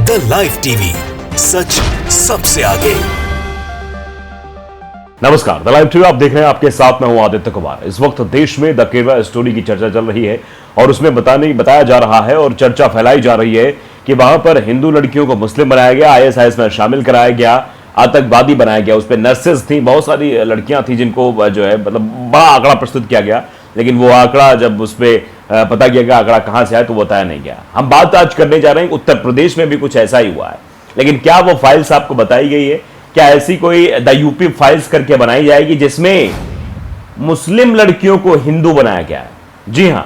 The live TV, सच सबसे आगे। नमस्कार, द लाइव टीवी आप देख रहे हैं, आपके साथ मैं हूं आदित्य कुमार। इस वक्त देश में द केरला स्टोरी की चर्चा चल रही है और उसमें बताया जा रहा है और चर्चा फैलाई जा रही है कि वहां पर हिंदू लड़कियों को मुस्लिम बनाया गया, आईएसआईएस में शामिल कराया गया, आतंकवादी बनाया गया। उस पर नर्सेज थी, बहुत सारी लड़कियां थी जिनको जो है मतलब बड़ा आंकड़ा प्रस्तुत किया गया, लेकिन वो आंकड़ा जब उस पर पता किया गया आंकड़ा कहां से आया तो बताया नहीं गया। हम बात आज करने जा रहे हैं, उत्तर प्रदेश में भी कुछ ऐसा ही हुआ है, लेकिन क्या वो फाइल्स आपको बताई गई है? क्या ऐसी कोई द यूपी फाइल्स करके बनाई जाएगी जिसमें मुस्लिम लड़कियों को हिंदू बनाया गया है? जी हां,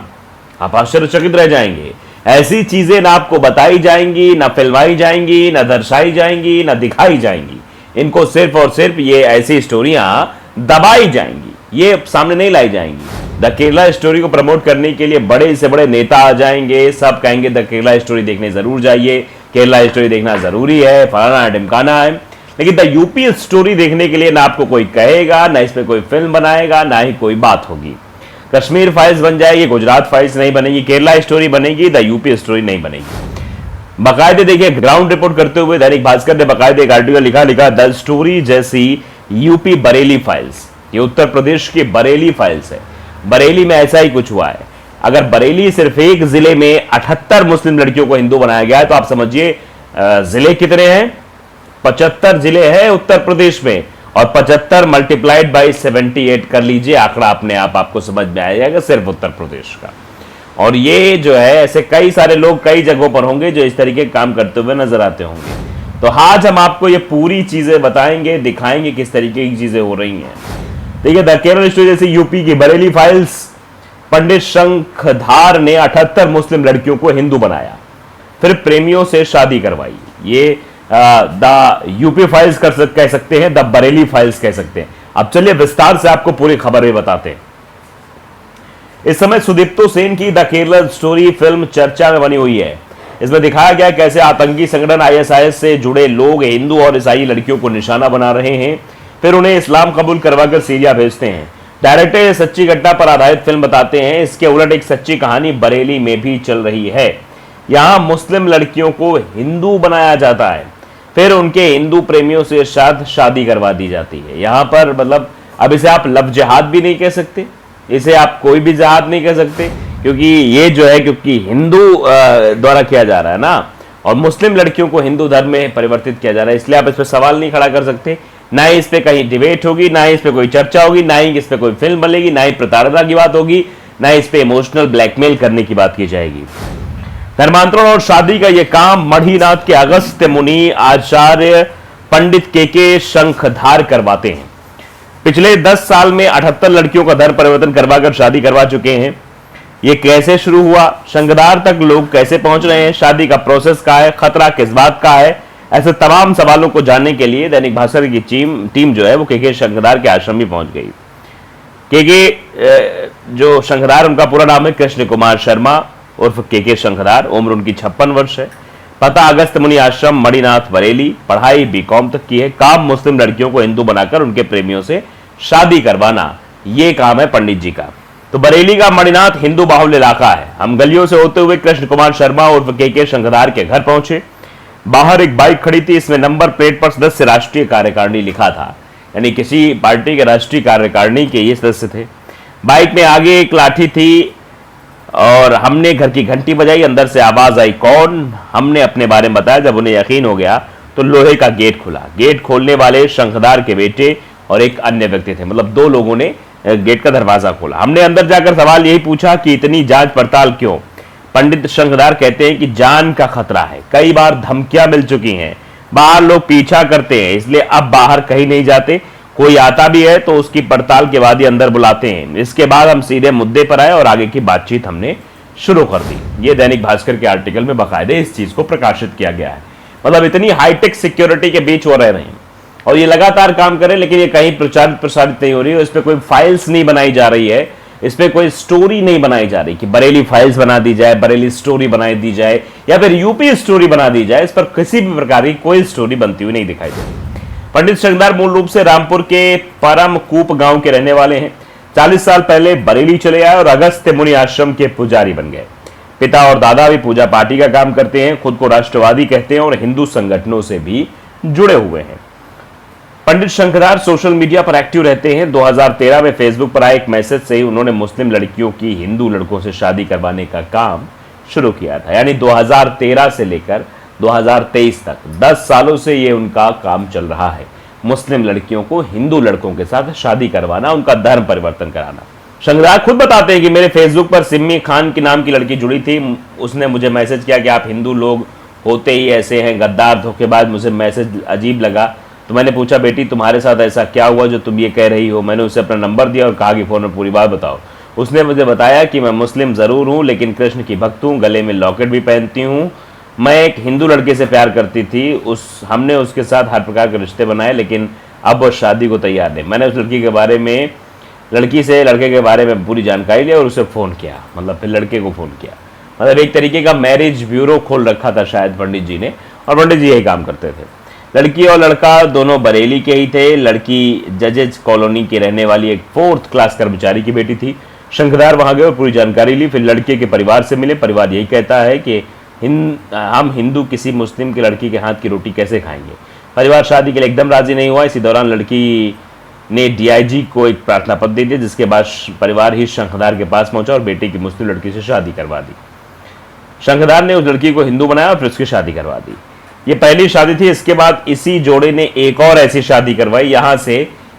आप आश्चर्यचकित रह जाएंगे। ऐसी चीजें ना आपको बताई जाएंगी, ना फिल्माई जाएंगी, ना दर्शाई जाएंगी, ना दिखाई जाएंगी। इनको सिर्फ और सिर्फ ये ऐसी स्टोरियां दबाई जाएंगी, ये सामने नहीं लाई जाएंगी। द केरला स्टोरी को प्रमोट करने के लिए बड़े से बड़े नेता आ जाएंगे, सब कहेंगे द केरला स्टोरी देखने जरूर जाइए, केरला स्टोरी देखना जरूरी है, फलाना है ढिमकाना है। लेकिन द यूपी स्टोरी देखने के लिए ना आपको कोई कहेगा, ना इस पे कोई फिल्म बनाएगा, ना ही कोई बात होगी। कश्मीर फाइल्स बन जाएगी, गुजरात फाइल्स नहीं बनेगी, केरला स्टोरी बनेगी, द यूपी स्टोरी नहीं बनेगी। बाकायदे देखिए, ग्राउंड रिपोर्ट करते हुए दैनिक भास्कर ने बाकायदे एक आर्टिकल लिखा द स्टोरी जैसी यूपी बरेली फाइल्स। ये उत्तर प्रदेश की बरेली फाइल्स है। बरेली में ऐसा ही कुछ हुआ है। अगर बरेली सिर्फ एक जिले में 78 मुस्लिम लड़कियों को हिंदू बनाया गया है तो आप समझिए जिले कितने हैं? 75 जिले हैं उत्तर प्रदेश में, और 75 मल्टीप्लाइड बाई 78 कर लीजिए, आंकड़ा अपने आप आपको समझ में आ जाएगा सिर्फ उत्तर प्रदेश का। और ये जो है ऐसे कई सारे लोग कई जगहों पर होंगे जो इस तरीके के काम करते हुए नजर आते होंगे। तो आज हम आपको ये पूरी चीजें बताएंगे, दिखाएंगे किस तरीके की चीजें हो रही हैं। देखिए, द केरला स्टोरी जैसे यूपी की बरेली फाइल्स। पंडित शंखधार ने 78 मुस्लिम लड़कियों को हिंदू बनाया, फिर प्रेमियों से शादी करवाई। ये द यूपी फाइल्स कह सकते हैं, द बरेली फाइल्स कह सकते हैं। अब चलिए विस्तार से आपको पूरी खबरें बताते हैं। इस समय सुदीप्तो सेन की द केरला स्टोरी फिल्म चर्चा में बनी हुई है। इसमें दिखाया गया कैसे आतंकी संगठन आईएसआईएस से जुड़े लोग हिंदू और ईसाई लड़कियों को निशाना बना रहे हैं, फिर उन्हें इस्लाम कबूल करवाकर सीरिया भेजते हैं। डायरेक्टर सच्ची घटना पर आधारित फिल्म बताते हैं। इसके उलट एक सच्ची कहानी बरेली में भी चल रही है। यहां मुस्लिम लड़कियों को हिंदू बनाया जाता है, फिर उनके हिंदू प्रेमियों से शादी करवा दी जाती है। यहां पर मतलब अब इसे आप लव जिहाद भी नहीं कह सकते, इसे आप कोई भी जिहाद नहीं कह सकते, क्योंकि ये जो है क्योंकि हिंदू द्वारा किया जा रहा है ना, और मुस्लिम लड़कियों को हिंदू धर्म में परिवर्तित किया जा रहा है, इसलिए आप इस पर सवाल नहीं खड़ा कर सकते। ना ही इस पे कहीं डिबेट होगी, ना ही इस पे कोई चर्चा होगी, ना ही इस पे कोई फिल्म बनेगी, ना ही प्रताड़ना की बात होगी, ना ही इस पे इमोशनल ब्लैकमेल करने की बात की जाएगी। धर्मांतरण और शादी का यह काम मणिनाथ के अगस्त्य मुनि आचार्य पंडित के शंखधार करवाते हैं। पिछले 10 साल में 78 लड़कियों का धर्म परिवर्तन करवाकर शादी करवा चुके हैं। ये कैसे शुरू हुआ? शंखधार तक लोग कैसे पहुंच रहे हैं? शादी का प्रोसेस क्या है? खतरा किस बात का है? ऐसे तमाम सवालों को जानने के लिए दैनिक भास्कर की टीम जो है वो के शंखधार के आश्रम में पहुंच गई। जो शंखधार, उनका पूरा नाम है कृष्ण कुमार शर्मा उर्फ के शंखधार। उम्र उनकी 56 वर्ष है। पता अगस्त्य मुनि आश्रम, मणिनाथ, बरेली। पढ़ाई बीकॉम तक की है। काम मुस्लिम लड़कियों को हिंदू बनाकर उनके प्रेमियों से शादी करवाना, ये काम है पंडित जी का। तो बरेली का मणिनाथ हिंदू बाहुल्य इलाका है। हम गलियों से होते हुए कृष्ण कुमार शर्मा उर्फ के शंखधार के घर पहुंचे। बाहर एक बाइक खड़ी थी, इसमें नंबर प्लेट पर सदस्य राष्ट्रीय कार्यकारिणी लिखा था, यानी किसी पार्टी के राष्ट्रीय कार्यकारिणी के ये सदस्य थे। बाइक में आगे एक लाठी थी और हमने घर की घंटी बजाई। अंदर से आवाज आई, कौन? हमने अपने बारे में बताया। जब उन्हें यकीन हो गया तो लोहे का गेट खुला। गेट खोलने वाले शंखधार के बेटे और एक अन्य व्यक्ति थे, मतलब 2 लोगों ने गेट का दरवाजा खोला। हमने अंदर जाकर सवाल यही पूछा कि इतनी जांच पड़ताल क्यों? पंडित शंखधार कहते हैं कि जान का खतरा है, कई बार धमकियां मिल चुकी हैं, बाहर लोग पीछा करते हैं, इसलिए अब बाहर कहीं नहीं जाते। कोई आता भी है तो उसकी पड़ताल के बाद ही अंदर बुलाते हैं। इसके बाद हम सीधे मुद्दे पर आए और आगे की बातचीत हमने शुरू कर दी। ये दैनिक भास्कर के आर्टिकल में बाकायदे इस चीज को प्रकाशित किया गया है। मतलब इतनी हाईटेक सिक्योरिटी के बीच वो रह रहे हैं और ये लगातार काम करें, लेकिन ये कहीं प्रसारित नहीं हो रही है। इस पर कोई फाइल्स नहीं बनाई जा रही है, इस पे कोई स्टोरी नहीं बनाई जा रही कि बरेली फाइल्स बना दी जाए, बरेली स्टोरी बनाई दी जाए या फिर यूपी स्टोरी बना दी जाए। इस पर किसी भी प्रकार की कोई स्टोरी बनती हुई नहीं दिखाई दे रही। पंडित शंखधार मूल रूप से रामपुर के परमकूप गांव के रहने वाले हैं। 40 साल पहले बरेली चले आए और अगस्त्य मुनि आश्रम के पुजारी बन गए। पिता और दादा भी पूजा पाठी का काम करते हैं, खुद को राष्ट्रवादी कहते हैं और हिंदू संगठनों से भी जुड़े हुए हैं। पंडित शंखदार सोशल मीडिया पर एक्टिव रहते हैं। 2013 में फेसबुक पर आए एक मैसेज से ही उन्होंने मुस्लिम लड़कियों की हिंदू लड़कों से शादी करवाने का काम शुरू किया था। यानी 2013 से लेकर 2023 तक 10 सालों से ये उनका काम चल रहा है, मुस्लिम लड़कियों को हिंदू लड़कों के साथ शादी करवाना, उनका धर्म परिवर्तन कराना। शंखदार खुद बताते हैं कि मेरे फेसबुक पर सिम्मी खान की नाम की लड़की जुड़ी थी। उसने मुझे मैसेज किया कि आप हिंदू लोग होते ही ऐसे हैं, गद्दार, धोखेबाज। मुझे मैसेज अजीब लगा तो मैंने पूछा, बेटी तुम्हारे साथ ऐसा क्या हुआ जो तुम ये कह रही हो? मैंने उसे अपना नंबर दिया और कहा कि फ़ोन में पूरी बात बताओ। उसने मुझे बताया कि मैं मुस्लिम ज़रूर हूँ लेकिन कृष्ण की भक्त हूँ, गले में लॉकेट भी पहनती हूँ। मैं एक हिंदू लड़के से प्यार करती थी, हमने उसके साथ हर प्रकार के रिश्ते बनाए लेकिन अब वो शादी को तैयार नहीं। मैंने उस लड़की से लड़के के बारे में पूरी जानकारी ली और उसे फ़ोन किया, मतलब फिर लड़के को फ़ोन किया। मतलब एक तरीके का मैरिज ब्यूरो खोल रखा था शायद पंडित जी ने, और पंडित जी यही काम करते थे। लड़की और लड़का दोनों बरेली के ही थे। लड़की जजेज कॉलोनी के रहने वाली एक 4th क्लास कर्मचारी की बेटी थी। शंखदार वहां गए और पूरी जानकारी ली, फिर लड़के के परिवार से मिले। परिवार यही कहता है कि हम हिंदू किसी मुस्लिम की लड़की के हाथ की रोटी कैसे खाएंगे। परिवार शादी के लिए एकदम राजी नहीं हुआ। इसी दौरान लड़की ने डीआईजी को एक प्रार्थना पत्र दे दिया, जिसके बाद परिवार ही शंखदार के पास पहुंचा और बेटे की मुस्लिम लड़की से शादी करवा दी। शंखदार ने उस लड़की को हिंदू बनाया और फिर उसकी शादी करवा दी। ये पहली शादी थी। इसके बाद इसी जोड़े ने एक और ऐसी शादी करवाई। यहां से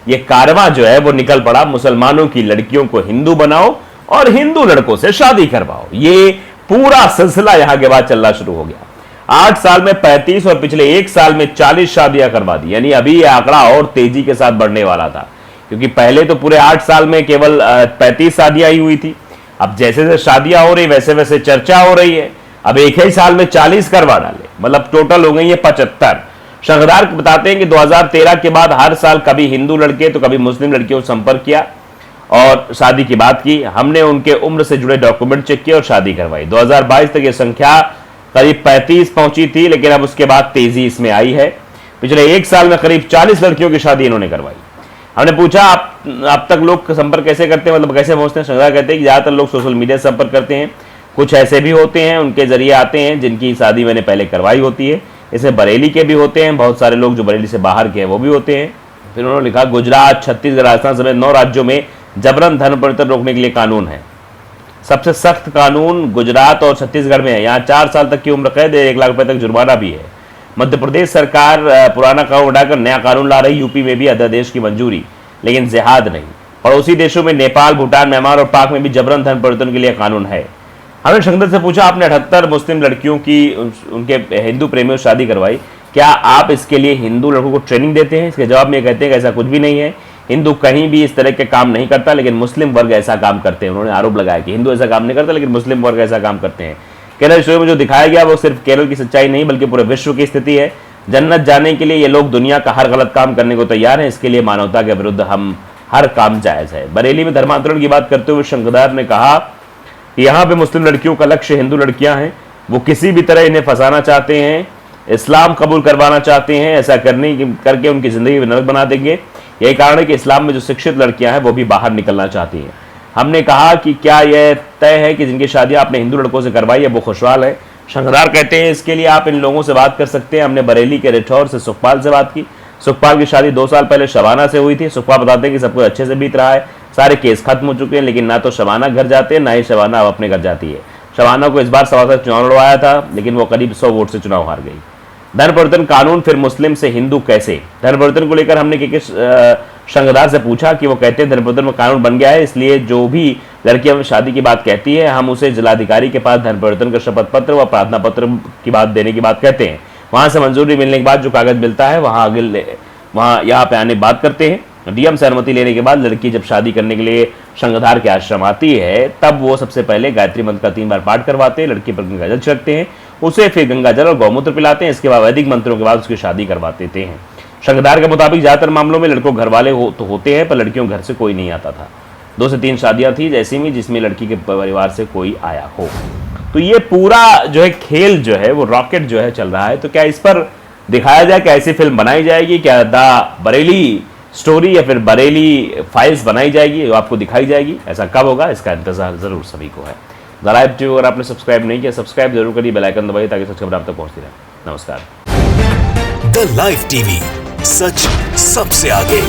ये कारवां जो है वो निकल पड़ा, मुसलमानों की लड़कियों को हिंदू बनाओ और हिंदू लड़कों से शादी करवाओ। ये पूरा सिलसिला यहां के बाद चलना शुरू हो गया। 8 साल में 35 और पिछले 1 साल में 40 शादियां करवा दी। यानी अभी ये आंकड़ा और तेजी के साथ बढ़ने वाला था, क्योंकि पहले तो पूरे 8 साल में केवल 35 शादियां ही हुई थी। अब जैसे जैसे शादियां हो रही वैसे वैसे चर्चा हो रही है। अब एक ही साल में 40 करवा डाले, मतलब टोटल हो गई है 75। शंखदार बताते हैं कि 2013 के बाद हर साल कभी हिंदू लड़के तो कभी मुस्लिम लड़कियों से संपर्क किया और शादी की बात की। हमने उनके उम्र से जुड़े डॉक्यूमेंट चेक किए और शादी करवाई। 2022 तक ये संख्या करीब 35 पहुंची थी, लेकिन अब उसके बाद तेजी इसमें आई है। पिछले 1 साल में करीब 40 लड़कियों की शादी इन्होंने करवाई। हमने पूछा अब तक लोग संपर्क कैसे करते हैं, मतलब कैसे पहुंचते हैं? शंखदार कहते हैं कि ज्यादातर लोग सोशल मीडिया से संपर्क करते हैं, कुछ ऐसे भी होते हैं उनके जरिए आते हैं जिनकी शादी मैंने पहले करवाई होती है। इसमें बरेली के भी होते हैं, बहुत सारे लोग जो बरेली से बाहर के हैं वो भी होते हैं। फिर उन्होंने लिखा, गुजरात, छत्तीसगढ़, राजस्थान समेत 9 राज्यों में जबरन धर्म परिवर्तन रोकने के लिए कानून है। सबसे सख्त कानून गुजरात और छत्तीसगढ़ में है। यहाँ 4 साल तक की उम्र कैद है, 1 लाख रुपए तक जुर्माना भी है। मध्य प्रदेश सरकार पुराना कानून हटाकर नया कानून ला रही। यूपी में भी अध्यादेश की मंजूरी, लेकिन जिहाद नहीं। पड़ोसी देशों में नेपाल, भूटान, म्यांमार और पाक में भी जबरन धर्म परिवर्तन के लिए कानून है। हमने शंखदार से पूछा, आपने 78 मुस्लिम लड़कियों की उनके हिंदू प्रेमियों से शादी करवाई, क्या आप इसके लिए हिंदू लड़कों को ट्रेनिंग देते हैं? इसके जवाब में कहते हैं कि ऐसा कुछ भी नहीं है, हिंदू कहीं भी इस तरह के काम नहीं करता, लेकिन मुस्लिम वर्ग ऐसा काम करते हैं। उन्होंने आरोप लगाया कि हिंदू ऐसा काम नहीं करता लेकिन मुस्लिम वर्ग ऐसा काम करते हैं। केरल स्टोरी में जो दिखाया गया वो सिर्फ केरल की सच्चाई नहीं बल्कि पूरे विश्व की स्थिति है। जन्नत जाने के लिए ये लोग दुनिया का हर गलत काम करने को तैयार हैं। इसके लिए मानवता के विरुद्ध हम हर काम जायज है। बरेली में धर्मांतरण की बात करते हुए शंखदार ने कहा कि यहाँ पे मुस्लिम लड़कियों का लक्ष्य हिंदू लड़कियां हैं। वो किसी भी तरह इन्हें फंसाना चाहते हैं, इस्लाम कबूल करवाना चाहते हैं। ऐसा करके उनकी जिंदगी में नरक बना देंगे। यही कारण है कि इस्लाम में जो शिक्षित लड़कियां हैं वो भी बाहर निकलना चाहती हैं। हमने कहा कि क्या यह तय है कि जिनकी शादियां आपने हिंदू लड़कों से करवाई है वो खुशहाल है? शंखदार कहते हैं इसके लिए आप इन लोगों से बात कर सकते हैं। हमने बरेली के रिठौर से सुखपाल से बात की। सुखपाल की शादी 2 साल पहले शबाना से हुई थी। सुखपाल बताते हैं कि सब कुछ अच्छे से बीत रहा है, सारे केस खत्म हो चुके हैं, लेकिन ना तो शबाना घर जाते हैं ना ही शबाना अब अपने घर जाती है। शबाना को इस बार सभा से चुनाव लड़वाया था, लेकिन वो करीब 100 वोट से चुनाव हार गई। धर्म परिवर्तन कानून फिर मुस्लिम से हिंदू कैसे? धर्म परिवर्तन को लेकर हमने शंखदार से पूछा कि वो कहते हैं धर्म परिवर्तन में कानून बन गया है, इसलिए जो भी लड़कियां शादी की बात कहती है हम उसे जिलाधिकारी के पास धर्म परिवर्तन का शपथ पत्र व प्रार्थना पत्र की बात देने की बात कहते हैं। वहां से मंजूरी मिलने के बाद जो कागज मिलता है वहां यहाँ पे आने बात करते हैं। डीएम से अनुमति लेने के बाद लड़की जब शादी करने के लिए शंखदार के आश्रम आती है तब वो सबसे पहले गायत्री मंत्र का 3 बार पाठ करवाते हैं। लड़की पर गंगा जल छिड़कते हैं, उसे फिर गंगा जल और गौमूत्र पिलाते हैं। इसके बाद वैदिक मंत्रों के बाद उसकी शादी करवा देते हैं। शंखदार के मुताबिक ज्यादातर मामलों में लड़कों घर वाले तो होते हैं, पर लड़कियों घर से कोई नहीं आता था। 2 से 3 शादियां थी जैसी में जिसमें लड़की के परिवार से कोई आया हो। तो ये पूरा जो है खेल जो है वो रॉकेट जो है चल रहा है। तो क्या इस पर दिखाया जाए कि ऐसी फिल्म बनाई जाएगी, क्या द बरेली स्टोरी या फिर बरेली फाइल्स बनाई जाएगी, आपको दिखाई जाएगी? ऐसा कब होगा इसका इंतजार जरूर सभी को है। द लाइव टीवी अगर आपने सब्सक्राइब नहीं किया, सब्सक्राइब जरूर करिए, बेल आइकन दबाइए ताकि सच खबर आप तक पहुंचती रहे। नमस्कार। द लाइव टीवी, सच सबसे आगे।